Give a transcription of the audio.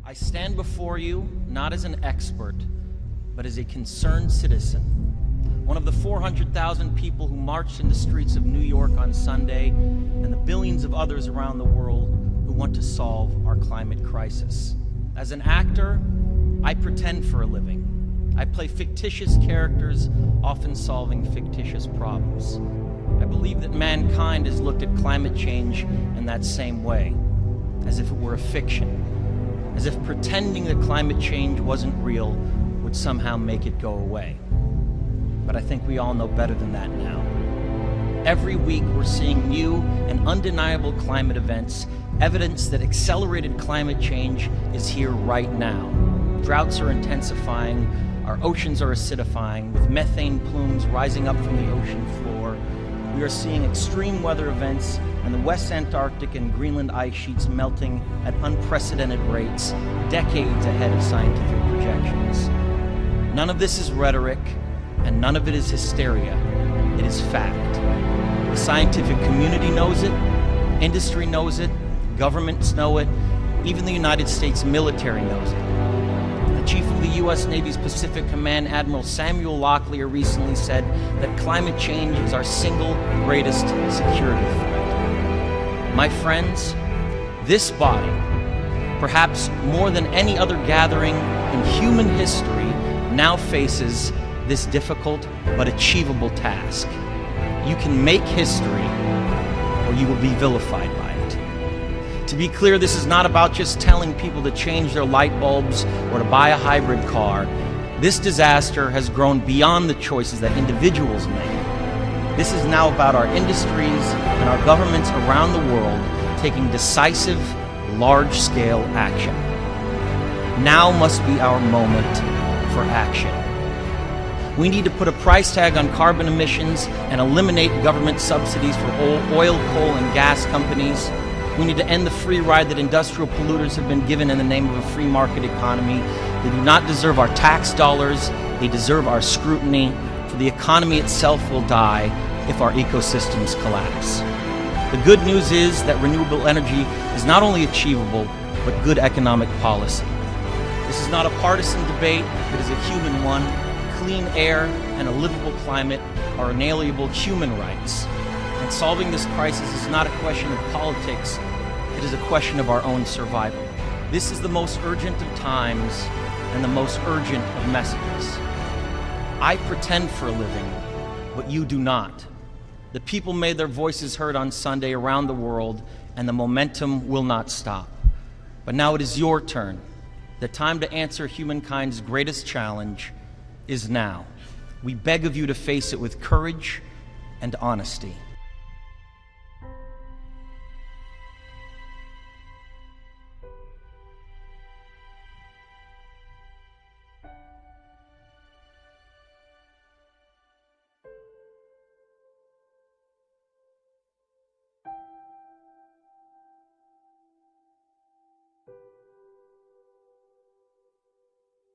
I stand before you not as an expert, but as a concerned citizen, one of the 400,000 people who marched in the streets of New York on Sunday, and the billions of others around the world who want to solve our climate crisis. As an actor, I pretend for a living. I play fictitious characters, often solving fictitious problems. I believe that mankind has looked at climate change in that same way, as if it were a fiction, as if pretending that climate change wasn't real would somehow make it go away. But I think we all know better than that now. Every week we're seeing new and undeniable climate events, evidence that accelerated climate change is here right now. Droughts are intensifying, our oceans are acidifying, with methane plumes rising up from the ocean floor. We are seeing extreme weather events and the West Antarctic and Greenland ice sheets melting at unprecedented rates, decades ahead of scientific projections. None of this is rhetoric, and none of it is hysteria. It is fact. The scientific community knows it, industry knows it, governments know it, even the United States military knows it. The chief of the U.S. Navy's Pacific Command, Admiral Samuel Locklear, recently said that climate change is our single greatest security threat. My friends, this body, perhaps more than any other gathering in human history, now faces this difficult but achievable task. You can make history, or you will be vilified by it. To be clear, this is not about just telling people to change their light bulbs or to buy a hybrid car. This disaster has grown beyond the choices that individuals make. This is now about our industries and our governments around the world taking decisive, large-scale action. Now must be our moment for action. We need to put a price tag on carbon emissions and eliminate government subsidies for oil, coal, and gas companies. We need to end the free ride that industrial polluters have been given in the name of a free market economy. They do not deserve our tax dollars. They deserve our scrutiny, for the economy itself will die if our ecosystems collapse. The good news is that renewable energy is not only achievable, but good economic policy. This is not a partisan debate, it is a human one. Clean air and a livable climate are inalienable human rights. And solving this crisis is not a question of politics, it is a question of our own survival. This is the most urgent of times and the most urgent of messages. I pretend for a living, but you do not. The people made their voices heard on Sunday around the world, and the momentum will not stop. But now it is your turn. The time to answer humankind's greatest challenge is now. We beg of you to face it with courage and honesty.